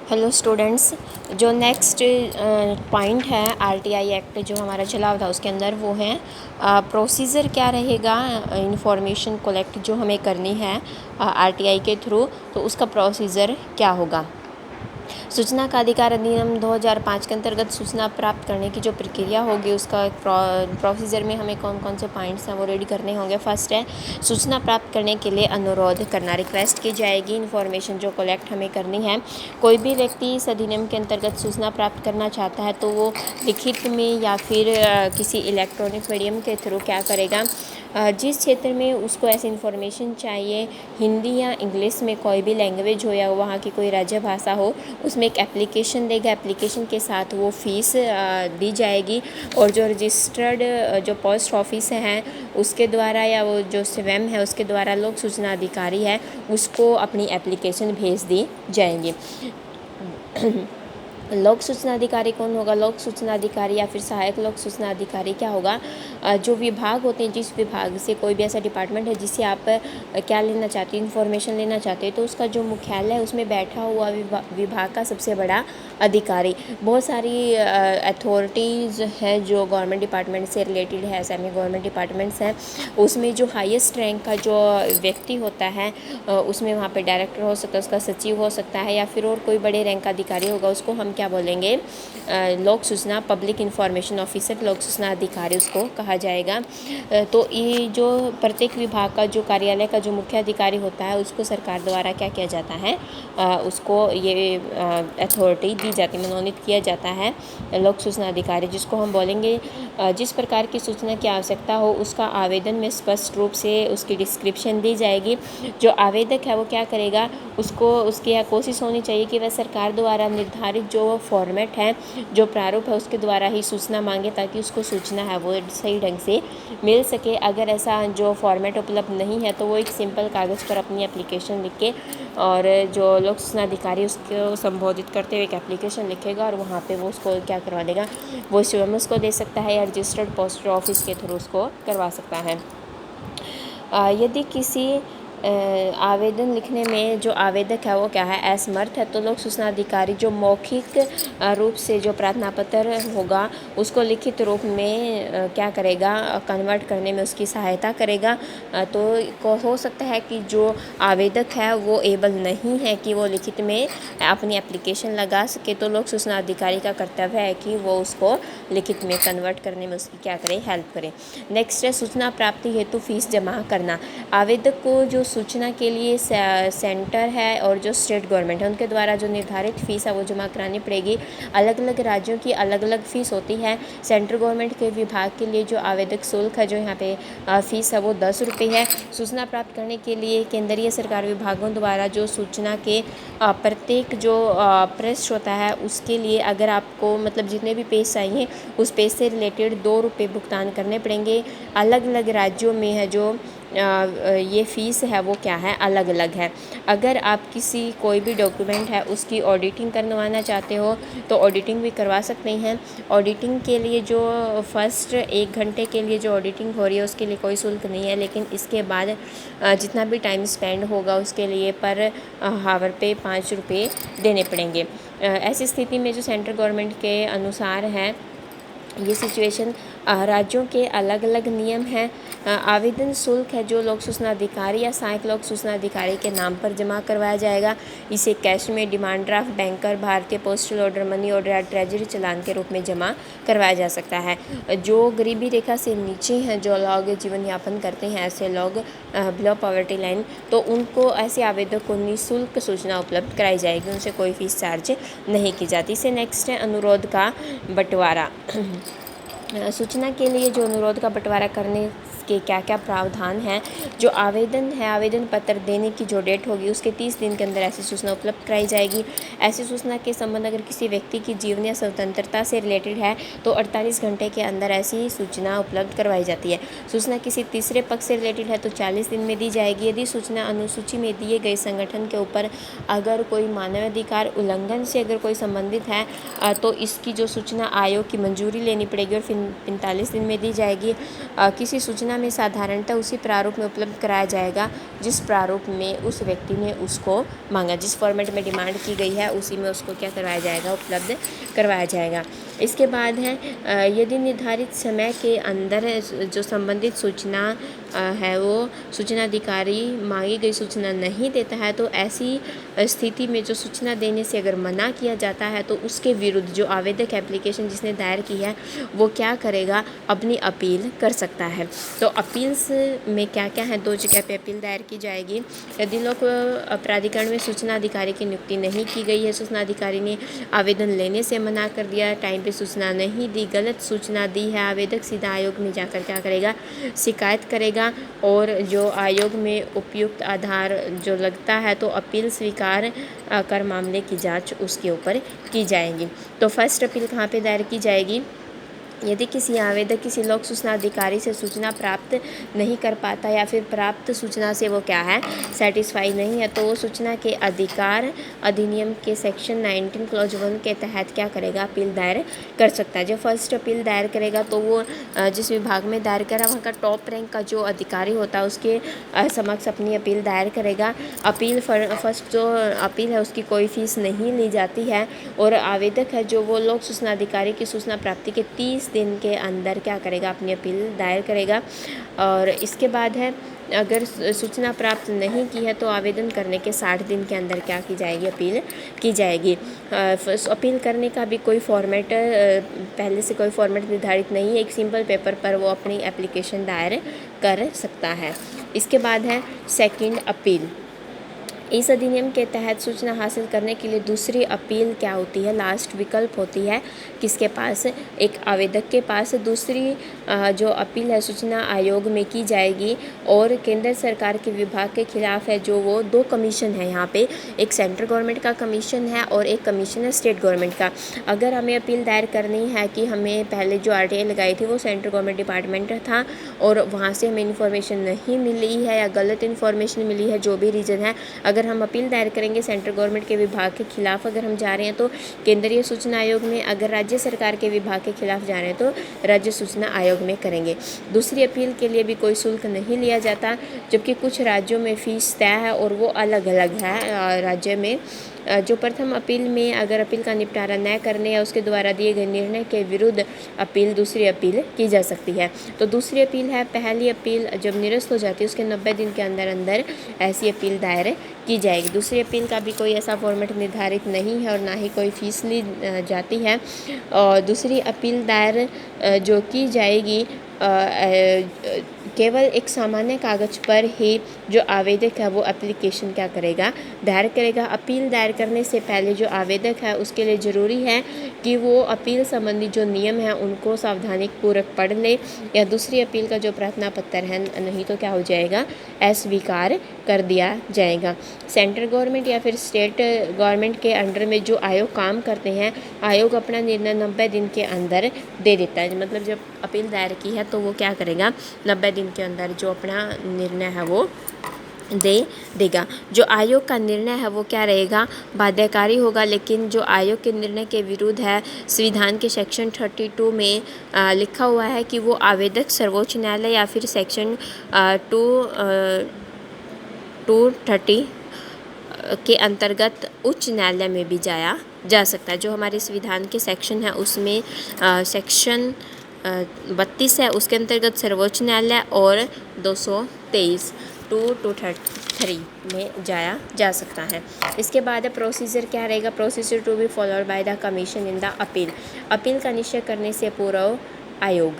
Hello students, जो next point है RTI act जो हमारा चला हुआ था उसके अंदर वो है प्रोसीजर क्या रहेगा इंफॉर्मेशन कलेक्ट जो हमें करनी है आरटीआई के थ्रू, तो उसका प्रोसीजर क्या होगा। सूचना का अधिकार अधिनियम 2005 के अंतर्गत सूचना प्राप्त करने की जो प्रक्रिया होगी उसका प्रोसीजर में हमें कौन कौन से पॉइंट्स हैं वो रेडी करने होंगे। फर्स्ट है सूचना प्राप्त करने के लिए अनुरोध करना, रिक्वेस्ट की जाएगी इन्फॉर्मेशन जो कलेक्ट हमें करनी है। कोई भी व्यक्ति इस अधिनियम के अंतर्गत सूचना प्राप्त करना चाहता है तो वो लिखित में या फिर किसी इलेक्ट्रॉनिक मीडियम के थ्रू क्या करेगा, जिस क्षेत्र में उसको ऐसी इन्फॉर्मेशन चाहिए, हिंदी या इंग्लिश में कोई भी लैंग्वेज हो या वहाँ की कोई राज्य भाषा हो, उसमें एक एप्लीकेशन देगा। एप्लीकेशन के साथ वो फ़ीस दी जाएगी और जो रजिस्टर्ड जो पोस्ट ऑफिस हैं उसके द्वारा या वो जो स्वयं है उसके द्वारा लोक सूचना अधिकारी है उसको अपनी एप्लीकेशन भेज दी जाएंगी। लोक सूचना अधिकारी कौन होगा? लोक सूचना अधिकारी या फिर सहायक लोक सूचना अधिकारी क्या होगा, जो विभाग होते हैं, जिस विभाग से कोई भी ऐसा डिपार्टमेंट है जिससे आप क्या लेना चाहते हैं, इन्फॉर्मेशन लेना चाहते हैं, तो उसका जो मुख्यालय है उसमें बैठा हुआ विभाग का सबसे बड़ा अधिकारी। बहुत सारी अथॉरिटीज़ हैं जो गवर्नमेंट डिपार्टमेंट से रिलेटेड है, सेमी गवर्नमेंट डिपार्टमेंट्स हैं, उसमें जो हाईएस्ट रैंक का जो व्यक्ति होता है उसमें वहाँ पे डायरेक्टर हो सकता है, उसका सचिव हो सकता है या फिर और कोई बड़े रैंक का अधिकारी होगा, उसको हम क्या बोलेंगे, लोक सूचना पब्लिक इंफॉर्मेशन ऑफिसर, लोक सूचना अधिकारी उसको कहा जाएगा। तो ये जो प्रत्येक विभाग का जो कार्यालय का जो मुख्य अधिकारी होता है उसको सरकार द्वारा क्या किया जाता है, उसको ये अथॉरिटी दी जाती है, मनोनीत किया जाता है लोक सूचना अधिकारी, जिसको हम बोलेंगे जिस प्रकार की सूचना की आवश्यकता हो उसका आवेदन में स्पष्ट रूप से उसकी डिस्क्रिप्शन दी जाएगी। जो आवेदक है वो क्या करेगा, उसको उसकी यह कोशिश होनी चाहिए कि वह सरकार द्वारा निर्धारित जो फॉर्मेट है, जो प्रारूप है उसके द्वारा ही सूचना मांगे ताकि उसको सूचना है वो सही ढंग से मिल सके। अगर ऐसा जो फॉर्मेट उपलब्ध नहीं है तो वो एक सिंपल कागज़ पर अपनी एप्लीकेशन लिख के और जो लोक सूचना अधिकारी उसको संबोधित करते हुए एक एप्लीकेशन लिखेगा और वहाँ पे वो उसको क्या करवा देगा, वो स्वयं उसको दे सकता है या रजिस्टर्ड पोस्ट ऑफिस के थ्रू उसको करवा सकता है। यदि किसी आवेदन लिखने में जो आवेदक है वो क्या है, असमर्थ है, तो लोक सूचना अधिकारी जो मौखिक रूप से जो प्रार्थना पत्र होगा उसको लिखित रूप में क्या करेगा, कन्वर्ट करने में उसकी सहायता करेगा। तो हो सकता है कि जो आवेदक है वो एबल नहीं है कि वो लिखित में अपनी एप्लीकेशन लगा सके, तो लोक सूचना अधिकारी का कर्तव्य है कि वो उसको लिखित में कन्वर्ट करने में उसकी क्या करे, हेल्प करे। नेक्स्ट है सूचना प्राप्ति हेतु फीस जमा करना। आवेदक को जो सूचना के लिए सेंटर है और जो स्टेट गवर्नमेंट है उनके द्वारा जो निर्धारित फ़ीस है वो जमा करानी पड़ेगी। अलग अलग राज्यों की अलग अलग फ़ीस होती है। सेंट्रल गवर्नमेंट के विभाग के लिए जो आवेदक शुल्क है जो यहाँ पे फ़ीस है वो 10 रुपये है। सूचना प्राप्त करने के लिए केंद्रीय सरकार विभागों द्वारा जो सूचना के प्रत्येक जो पृष्ठ होता है उसके लिए अगर आपको मतलब जितने भी पेज चाहिए उस पेज से रिलेटेड 2 रुपये भुगतान करने पड़ेंगे। अलग अलग राज्यों में है जो ये फ़ीस है वो क्या है, अलग अलग है। अगर आप किसी कोई भी डॉक्यूमेंट है उसकी ऑडिटिंग करवाना चाहते हो तो ऑडिटिंग भी करवा सकते हैं। ऑडिटिंग के लिए जो फर्स्ट 1 घंटे के लिए जो ऑडिटिंग हो रही है उसके लिए कोई शुल्क नहीं है, लेकिन इसके बाद जितना भी टाइम स्पेंड होगा उसके लिए पर हावर पे 5 रुपये देने पड़ेंगे। ऐसी स्थिति में जो सेंट्रल गवर्नमेंट के अनुसार है ये सिचुएशन, राज्यों के अलग अलग नियम हैं। आवेदन शुल्क है जो लोक सूचना अधिकारी या सहायक लोक सूचना अधिकारी के नाम पर जमा करवाया जाएगा। इसे कैश में, डिमांड ड्राफ्ट, बैंकर, भारतीय पोस्टल ऑर्डर, मनी ऑर्डर या ट्रेजरी चालान के रूप में जमा करवाया जा सकता है। जो गरीबी रेखा से नीचे हैं जो लोग जीवन यापन करते हैं, ऐसे लोग बिलो पॉवर्टी लाइन, तो उनको ऐसे आवेदक को निःशुल्क सूचना उपलब्ध कराई जाएगी, उनसे कोई फीस चार्ज नहीं की जाती। इससे नेक्स्ट है अनुरोध का बंटवारा। सूचना के लिए जो अनुरोध का बंटवारा करने के क्या क्या प्रावधान हैं, जो आवेदन है, आवेदन पत्र देने की जो डेट होगी उसके 30 दिन के अंदर ऐसी सूचना उपलब्ध कराई जाएगी। ऐसी सूचना के संबंध अगर किसी व्यक्ति की जीवन या स्वतंत्रता से रिलेटेड है तो 48 घंटे के अंदर ऐसी सूचना उपलब्ध करवाई जाती है। सूचना किसी तीसरे पक्ष से रिलेटेड है तो 40 दिन में दी जाएगी। यदि सूचना अनुसूची में दिए गए संगठन के ऊपर अगर कोई मानवाधिकार उल्लंघन से अगर कोई संबंधित है तो इसकी जो सूचना आयोग की मंजूरी लेनी पड़ेगी और फिर 45 दिन में दी जाएगी। किसी सूचना सूचना में साधारणतः उसी प्रारूप में उपलब्ध कराया जाएगा जिस प्रारूप में उस व्यक्ति ने उसको मांगा, जिस फॉर्मेट में डिमांड की गई है उसी में उसको क्या करवाया जाएगा, उपलब्ध करवाया जाएगा। इसके बाद है यदि निर्धारित समय के अंदर जो संबंधित सूचना है वो सूचना अधिकारी मांगी गई सूचना नहीं देता है तो ऐसी स्थिति में जो सूचना देने से अगर मना किया जाता है तो उसके विरुद्ध जो आवेदक एप्लीकेशन जिसने दायर की है वो क्या करेगा, अपनी अपील कर सकता है। तो अपील्स में क्या क्या है, 2 जगह पे अपील दायर की जाएगी। यदि लोक प्राधिकरण में सूचना अधिकारी की नियुक्ति नहीं की गई है, सूचना अधिकारी ने आवेदन लेने से मना कर दिया, टाइम पे सूचना नहीं दी, गलत सूचना दी है, आवेदक सीधा आयोग में जाकर क्या करेगा, शिकायत करेगा और जो आयोग में उपयुक्त आधार जो लगता है तो अपील स्वीकार कर मामले की जांच उसके ऊपर की जाएगी। तो फर्स्ट अपील कहाँ पे दायर की जाएगी, यदि किसी आवेदक किसी लोक सूचना अधिकारी से सूचना प्राप्त नहीं कर पाता या फिर प्राप्त सूचना से वो क्या है, सेटिस्फाई नहीं है, तो वो सूचना के अधिकार अधिनियम के सेक्शन 19 क्लॉज 1 के तहत क्या करेगा, अपील दायर कर सकता है। जब फर्स्ट अपील दायर करेगा तो वो जिस विभाग में दायर करा वहाँ का टॉप रैंक का जो अधिकारी होता है उसके समक्ष अपनी अपील दायर करेगा। अपील फर्स्ट जो अपील है उसकी कोई फीस नहीं ली जाती है और आवेदक है जो वो लोक सूचना अधिकारी की सूचना प्राप्ति के 30 दिन के अंदर क्या करेगा, अपनी अपील दायर करेगा। और इसके बाद है अगर सूचना प्राप्त नहीं की है तो आवेदन करने के 60 दिन के अंदर क्या की जाएगी, अपील की जाएगी। अपील करने का भी कोई फॉर्मेट पहले से कोई फॉर्मेट निर्धारित नहीं है, एक सिंपल पेपर पर वो अपनी एप्लीकेशन दायर कर सकता है। इसके बाद है सेकंड अपील। इस अधिनियम के तहत सूचना हासिल करने के लिए दूसरी अपील क्या होती है, लास्ट विकल्प होती है किसके पास, एक आवेदक के पास। दूसरी जो अपील है सूचना आयोग में की जाएगी और केंद्र सरकार के विभाग के खिलाफ है जो वो 2 कमीशन है यहाँ पे, एक सेंट्रल गवर्नमेंट का कमीशन है और एक कमीशन है स्टेट गवर्नमेंट का। अगर हमें अपील दायर करनी है कि हमें पहले जो RTI लगाई थी वो सेंट्रल गवर्नमेंट डिपार्टमेंट था और वहाँ से हमें इन्फॉर्मेशन नहीं मिली है या गलत इन्फॉर्मेशन मिली है, जो भी रीज़न है, अगर हम अपील दायर करेंगे सेंट्रल गवर्नमेंट के विभाग के खिलाफ अगर हम जा रहे हैं तो केंद्रीय सूचना आयोग में, अगर राज्य सरकार के विभाग के खिलाफ जा रहे हैं तो राज्य सूचना आयोग में करेंगे। दूसरी अपील के लिए भी कोई शुल्क नहीं लिया जाता, जबकि कुछ राज्यों में फ़ीस तय है और वो अलग अलग है राज्य में। जो प्रथम अपील में अगर अपील का निपटारा न करने या उसके द्वारा दिए गए निर्णय के विरुद्ध अपील दूसरी अपील की जा सकती है। तो दूसरी अपील है, पहली अपील जब निरस्त हो जाती है उसके 90 दिन के अंदर अंदर ऐसी अपील दायर की जाएगी। दूसरी अपील का भी कोई ऐसा फॉर्मेट निर्धारित नहीं है और ना ही कोई फीस ली जाती है। और दूसरी अपील दायर जो की जाएगी केवल एक सामान्य कागज़ पर ही जो आवेदक है वो एप्लीकेशन क्या करेगा, दायर करेगा। अपील दायर करने से पहले जो आवेदक है उसके लिए ज़रूरी है कि वो अपील संबंधी जो नियम है उनको सावधानीपूर्वक पढ़ ले या दूसरी अपील का जो प्रार्थना पत्र है, नहीं तो क्या हो जाएगा, अस्वीकार कर दिया जाएगा। सेंट्रल गवर्नमेंट या फिर स्टेट गवर्नमेंट के अंडर में जो आयोग काम करते हैं, आयोग अपना निर्णय 90 दिन के अंदर दे देता है। मतलब जब अपील दायर की है तो वो क्या करेगा, 90 दिन के अंदर जो अपना निर्णय है वो दे देगा। जो आयोग का निर्णय है वो क्या रहेगा, बाध्यकारी होगा, लेकिन जो आयोग के निर्णय के विरुद्ध है, संविधान के सेक्शन 32 में लिखा हुआ है कि वो आवेदक सर्वोच्च न्यायालय या फिर सेक्शन 230 के अंतर्गत उच्च न्यायालय में भी जाया जा सकता है। जो हमारे संविधान के सेक्शन है उसमें सेक्शन 32 है, उसके अंतर्गत सर्वोच्च न्यायालय और 223 223 में जाया जा सकता है। इसके बाद प्रोसीजर क्या रहेगा, procedure to be followed by the commission in the appeal. Appeal का निश्चय करने से पूर्व आयोग,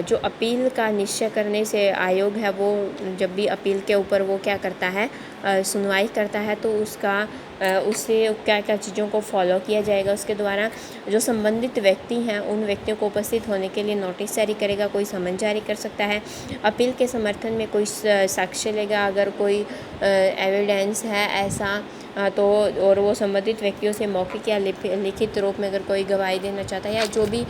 जो अपील का निश्चय करने से आयोग है वो जब भी अपील के ऊपर वो क्या करता है, सुनवाई करता है, तो उससे क्या क्या चीज़ों को फॉलो किया जाएगा। उसके द्वारा जो संबंधित व्यक्ति हैं उन व्यक्तियों को उपस्थित होने के लिए नोटिस जारी करेगा, कोई समन जारी कर सकता है। अपील के समर्थन में कोई साक्ष्य लेगा, अगर कोई एविडेंस है ऐसा तो, और वो संबंधित व्यक्तियों से मौखिक या लिखित रूप में अगर कोई गवाही देना चाहता है या जो भी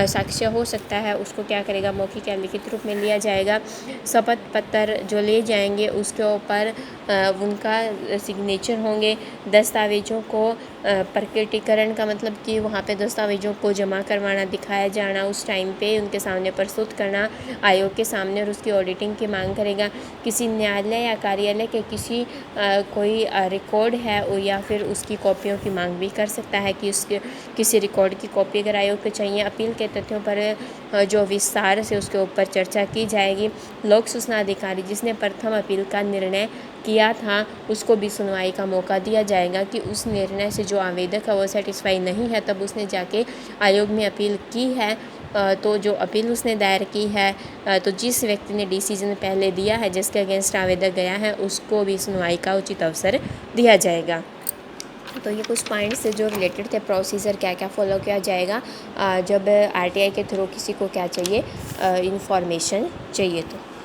साक्ष्य हो सकता है उसको क्या करेगा, मौखिक या लिखित रूप में लिया जाएगा। शपथ पत्र जो ले जाएंगे उसके ऊपर उनका सिग्नेचर होंगे। दस्तावेज़ों को प्रकटीकरण का मतलब कि वहाँ पे दस्तावेज़ों को जमा करवाना, दिखाया जाना, उस टाइम पे उनके सामने प्रस्तुत करना आयोग के सामने, और उसकी ऑडिटिंग की मांग करेगा। किसी न्यायालय या कार्यालय के किसी कोई रिकॉर्ड है या फिर उसकी कॉपियों की मांग भी कर सकता है कि उसके किसी रिकॉर्ड की कॉपी अगर आयोग को चाहिए। अपील के तथ्यों पर जो विस्तार से उसके ऊपर चर्चा की जाएगी। लोक सूचना अधिकारी जिसने प्रथम अपील का निर्णय किया था उसको भी सुनवाई का मौका दिया जाएगा कि उस निर्णय से जो आवेदक है वो सेटिस्फाई नहीं है, तब उसने जाके आयोग में अपील की है, तो जो अपील उसने दायर की है, तो जिस व्यक्ति ने डिसीजन पहले दिया है, जिसके अगेंस्ट आवेदक गया है, उसको भी सुनवाई का उचित अवसर दिया जाएगा। तो ये कुछ पॉइंट्स जो रिलेटेड थे, प्रोसीजर क्या क्या फॉलो किया जाएगा जब आरटीआई के थ्रू किसी को क्या चाहिए, इंफॉर्मेशन चाहिए तो।